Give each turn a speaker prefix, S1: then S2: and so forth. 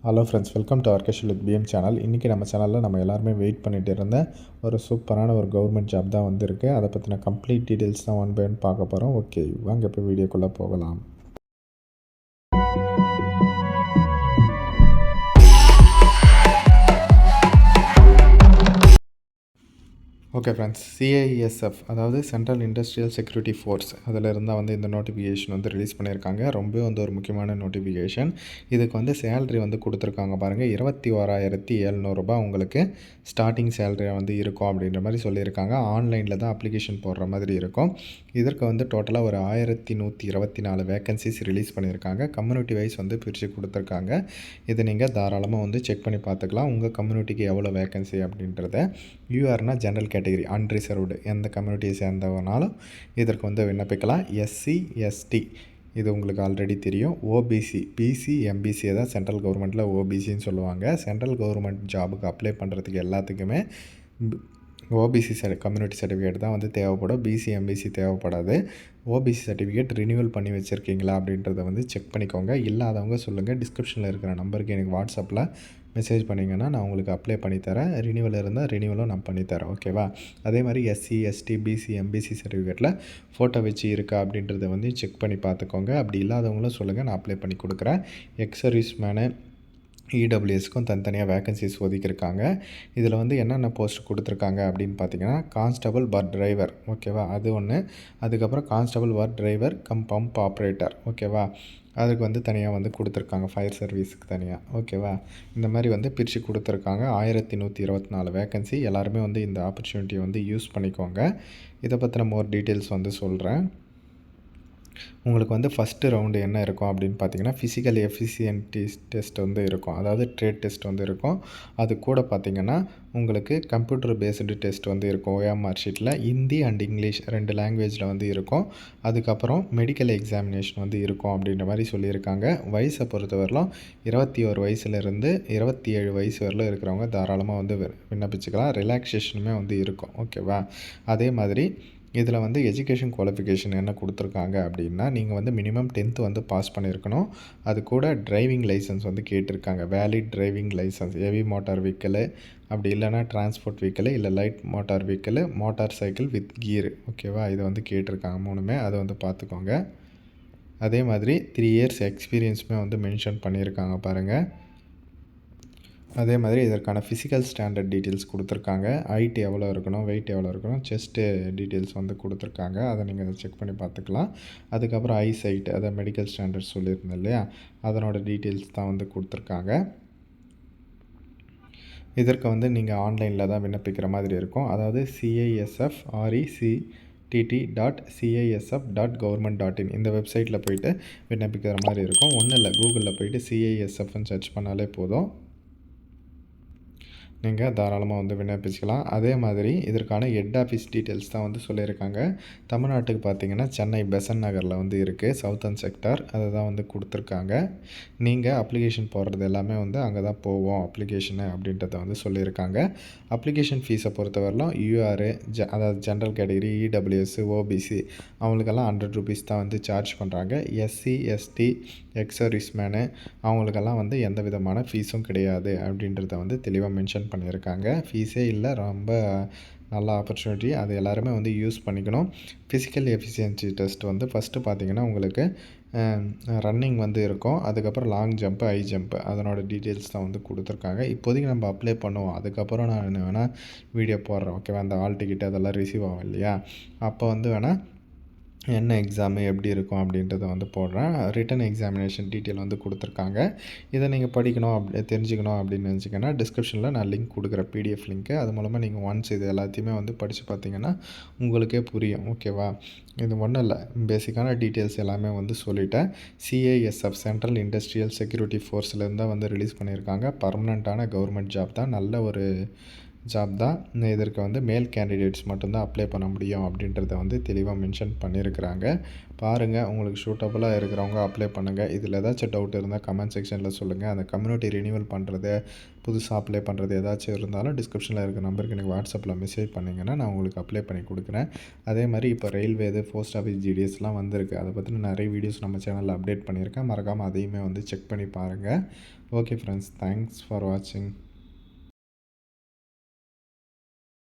S1: Hello friends, welcome to ஆர்கேஷல் with PM channel. இன்றைக்கி நம்ம சேனலில் நம்ம எல்லாருமே வெயிட் பண்ணிகிட்டு இருந்த ஒரு சூப்பரான ஒரு கவர்மெண்ட் ஜாப் தான் வந்திருக்கு. அதை பற்றின கம்ப்ளீட் டீட்டெயில்ஸ் தான் ஒன் பை ஒன் பார்க்க போகிறோம். ஓகே, வாங்க இப்போ வீடியோக்குள்ளே போகலாம். ஓகே ஃப்ரெண்ட்ஸ், சிஐஎஸ்எஃப் அதாவது சென்ட்ரல் இண்டஸ்ட்ரியல் செக்யூரிட்டி ஃபோர்ஸ் அதில் இருந்தால் இந்த நோட்டிஃபிகேஷன் ரிலீஸ் பண்ணியிருக்காங்க. ரொம்ப ஒரு முக்கியமான நோட்டிஃபிகேஷன். இதுக்கு சேலரி கொடுத்துருக்காங்க பாருங்கள். 21,700 ரூபாய் உங்களுக்கு ஸ்டார்டிங் சேலரியாக இருக்கும் அப்படின்ற மாதிரி சொல்லியிருக்காங்க. ஆன்லைனில் தான் அப்ளிகேஷன் போடுற மாதிரி இருக்கும். இதற்கு டோட்டலாக ஒரு 1124 வேக்கன்சிஸ் ரிலீஸ் பண்ணியிருக்காங்க. கம்யூனிட்டி வைஸ் பிரித்து கொடுத்துருக்காங்க. இதை நீங்கள் தாராளமாக செக் பண்ணி பார்த்துக்கலாம். உங்கள் கம்யூனிட்டிக்கு எவ்வளோ வேக்கன்சி அப்படின்றத. யூஆர்னா ஜென்ரல் கேட்டகரி, அன்ரிசர்வ்டு, எந்த கம்யூனிட்டியை சேர்ந்தவனாலும் இதற்கு விண்ணப்பிக்கலாம். எஸ்சி எஸ்டி இது உங்களுக்கு ஆல்ரெடி தெரியும். ஓபிசி, பிசி, எம்பிசியை தான் சென்ட்ரல் கவர்மெண்ட்டில் ஓபிசின்னு சொல்லுவாங்க. சென்ட்ரல் கவர்மெண்ட் ஜாபுக்கு அப்ளை பண்ணுறதுக்கு எல்லாத்துக்குமே ஓபிசி கம்யூனிட்டி சர்டிஃபிகேட் தான் தேவைப்படும். பிசி, எம்பிசி தேவைப்படாது. ஓபிசி சர்டிஃபிகேட் ரினியூவல் பண்ணி வச்சுருக்கீங்களா அப்படின்றத செக் பண்ணிக்கோங்க. இல்லாதவங்க சொல்லுங்கள். டிஸ்கிரிப்ஷனில் இருக்கிற நம்பருக்கு எனக்கு வாட்ஸ்அப்பில் மெசேஜ் பண்ணிங்கன்னா நான் உங்களுக்கு அப்ளை பண்ணித்தரேன். ரினியூவல் இருந்தால் ரினியூவலும் நான் பண்ணித்தரேன். ஓகேவா? அதே மாதிரி எஸ்சி, எஸ்டி, பிசி, எம்பிசி சர்டிஃபிகேட்டில் ஃபோட்டோ வச்சு இருக்கா அப்படின்றத செக் பண்ணி பார்த்துக்கோங்க. அப்படி இல்லாதவங்களும் சொல்லுங்கள், நான் அப்ளை பண்ணி கொடுக்குறேன். எக்ஸ் சர்வீஸ் மேனு, இடபிள்யூஎஸ்க்கும் தனித்தனியாக வேக்கன்சிஸ் ஒதுக்கியிருக்காங்க. இதில் என்னென்ன போஸ்ட் கொடுத்துருக்காங்க அப்படின்னு பார்த்தீங்கன்னா, கான்ஸ்டபிள் பர் டிரைவர், ஓகேவா, அது ஒன்று. அதுக்கப்புறம் constable per driver come pump operator, ஓகேவா, அதுக்கு தனியாக கொடுத்துருக்காங்க. ஃபயர் சர்வீஸுக்கு தனியாக, ஓகேவா. இந்த மாதிரி பிரித்து கொடுத்துருக்காங்க. 1124 வேக்கன்சி. எல்லாருமே இந்த ஆப்பர்ச்சுனிட்டியை யூஸ் பண்ணிக்கோங்க. இதை பற்றின மோர் டீட்டெயில்ஸ் சொல்கிறேன். உங்களுக்கு ஃபஸ்ட்டு ரவுண்டு என்ன இருக்கும் அப்படின்னு பார்த்தீங்கன்னா, ஃபிசிக்கல் எஃபிஷியன்ட்டி டெஸ்ட் இருக்கும். அதாவது ட்ரேட் டெஸ்ட் இருக்கும். அது கூட பார்த்திங்கன்னா உங்களுக்கு கம்ப்யூட்டர் பேஸ்டு டெஸ்ட் இருக்கும். ஓஎம்ஆர் ஷீட்டில் ஹிந்தி அண்ட் இங்கிலீஷ் 2 லாங்குவேஜில் இருக்கும். அதுக்கப்புறம் மெடிக்கல் எக்ஸாமினேஷன் இருக்கும் அப்படின்ற மாதிரி சொல்லியிருக்காங்க. வயசை பொறுத்தவரையிலும் 21 வயசுலேருந்து 27 வயசு வரலும் இருக்கிறவங்க தாராளமாக விண்ணப்பிச்சுக்கலாம். ரிலாக்ஸேஷனுமே இருக்கும். ஓகேவா? அதே மாதிரி இதில் எஜுகேஷன் குவாலிஃபிகேஷன் என்ன கொடுத்துருக்காங்க அப்படின்னா, நீங்கள் மினிமம் 10th பாஸ் பண்ணியிருக்கணும். அது கூட டிரைவிங் லைசன்ஸ் கேட்டிருக்காங்க. Valid driving licence, heavy motor vehicle, அப்படி இல்லைனா டிரான்ஸ்போர்ட் வெஹிக்கிளு, இல்லை light motor vehicle, motor cycle with gear, ஓகேவா, இதை கேட்டிருக்காங்க. மூணுமே அதை பார்த்துக்கோங்க. அதே மாதிரி 3 years எக்ஸ்பீரியன்ஸுமே மென்ஷன் பண்ணியிருக்காங்க பாருங்கள். அதே மாதிரி இதற்கான ஃபிசிக்கல் ஸ்டாண்டர்ட் டீட்டெயில்ஸ் கொடுத்துருக்காங்க. ஹைட் எவ்வளோ இருக்கணும், வெயிட் எவ்வளோ இருக்கணும், செஸ்ட்டு டீட்டெயில்ஸ் கொடுத்துருக்காங்க. அதை நீங்கள் செக் பண்ணி பார்த்துக்கலாம். அதுக்கப்புறம் ஐ சைட், அதை மெடிக்கல் ஸ்டாண்டர்ட்ஸ் சொல்லியிருந்தேன் இல்லையா, அதனோட டீட்டெயில்ஸ் தான் கொடுத்துருக்காங்க. இதற்கு நீங்கள் ஆன்லைனில் தான் விண்ணப்பிக்கிற மாதிரி இருக்கும். அதாவது CISFRECTT.CISF.government.in இந்த வெப்சைட்டில் போய்ட்டு விண்ணப்பிக்கிற மாதிரி இருக்கும். ஒன்றும் இல்லை, கூகுளில் போய்ட்டு CISFன்னு சர்ச் பண்ணாலே போதும். நீங்கள் தாராளமாக விண்ணப்பிச்சுக்கலாம். அதே மாதிரி இதற்கான ஹெட் ஆஃபீஸ் டீட்டெயில்ஸ் தான் சொல்லியிருக்காங்க. தமிழ்நாட்டுக்கு பார்த்திங்கன்னா சென்னை பெசன் நகரில் இருக்குது. சவுத்தர்ன் செக்டார் அதை தான் கொடுத்துருக்காங்க. நீங்கள் அப்ளிகேஷன் போடுறது எல்லாமே அங்கே தான் போவோம் அப்ளிகேஷனு அப்படின்றத சொல்லியிருக்காங்க. அப்ளிகேஷன் ஃபீஸை பொறுத்தவரையிலும் யூஆர், அதாவது ஜென்ரல் கேட்டகரி, இடபிள்யூஎஸ், ஓபிசி அவங்களுக்கெல்லாம் 100 ரூபீஸ் தான் சார்ஜ் பண்ணுறாங்க. SC, ST, ex service men அவங்களுக்கெல்லாம் எந்த விதமான ஃபீஸும் கிடையாது அப்படின்றத தெளிவாக மென்ஷன் பண்ணியிருக்காங்க. ஃபீஸே இல்லை, ரொம்ப நல்ல ஆப்பர்ச்சுனிட்டி. அது எல்லாருமே யூஸ் பண்ணிக்கணும். ஃபிசிக்கல் எஃபிஷியன்சி டெஸ்ட் ஃபஸ்ட்டு பார்த்திங்கன்னா உங்களுக்கு ரன்னிங் இருக்கும். அதுக்கப்புறம் லாங் ஜம்ப்பு, ஹை ஜம்ப்பு அதனோட டீட்டெயில்ஸ் தான் கொடுத்துருக்காங்க. இப்போதைக்கு நம்ம அப்ளை பண்ணுவோம். அதுக்கப்புறம் நான் வேணால் வீடியோ போடுறேன், ஓகேவா. அந்த ஆல் டிக்கெட் அதெல்லாம் ரிசீவ் ஆகும் இல்லையா, அப்போ வேணால் என்ன எக்ஸாமு எப்படி இருக்கும் அப்படின்றத போடுறேன். ரிட்டன் எக்ஸாமினேஷன் டீட்டெயில் கொடுத்துருக்காங்க. இதை நீங்கள் படிக்கணும், தெரிஞ்சுக்கணும் அப்படின்னு நினச்சிங்கன்னா டிஸ்கிரிப்ஷனில் நான் லிங்க் கொடுக்குறேன், பிடிஎஃப் லிங்க்கு. அது மூலமாக நீங்கள் ஒன்ஸ் இது எல்லாத்தையுமே படித்து பார்த்தீங்கன்னா உங்களுக்கே புரியும், ஓகேவா. இது ஒன்றும் இல்லை, பேசிக்கான டீட்டெயில்ஸ் எல்லாமே சொல்லிட்டேன். CISF சென்ட்ரல் இண்டஸ்ட்ரியல் செக்யூரிட்டி ஃபோர்ஸ்லேருந்து தான் ரிலீஸ் பண்ணியிருக்காங்க. பர்மனெண்ட்டான கவர்மெண்ட் ஜாப் தான், நல்ல ஒரு ஜாப் தான். இதற்கு மேல் கேண்டிடேட்ஸ் மட்டும்தான் அப்ளை பண்ண முடியும் அப்படின்றத தெளிவாக மென்ஷன் பண்ணியிருக்கிறாங்க. பாருங்கள், உங்களுக்கு சூட்டபுளாக இருக்கிறவங்க அப்ளை பண்ணுங்கள். இதில் ஏதாச்சும் டவுட் இருந்தால் கமெண்ட் செக்ஷனில் சொல்லுங்கள். அந்த கம்யூனிட்டி ரினியூவல் பண்ணுறது, புதுசாக அப்ளை பண்ணுறது ஏதாச்சும் இருந்தாலும் டிஸ்கிரிப்ஷனில் இருக்கிற நம்பருக்கு எனக்கு வாட்ஸ்அப்பில் மெசேஜ் பண்ணிங்கன்னா நான் உங்களுக்கு அப்ளை பண்ணி கொடுக்குறேன். அதே மாதிரி இப்போ ரயில்வே, போஸ்ட் ஆஃபீஸ் ஜிடிஎஸ்லாம் வந்திருக்கு. அதை பற்றின நிறைய வீடியோஸ் நம்ம சேனலில் அப்டேட் பண்ணியிருக்கேன். மறக்காமல் அதையுமே செக் பண்ணி பாருங்கள். ஓகே ஃப்ரெண்ட்ஸ், தேங்க்ஸ் ஃபார் வாட்சிங்.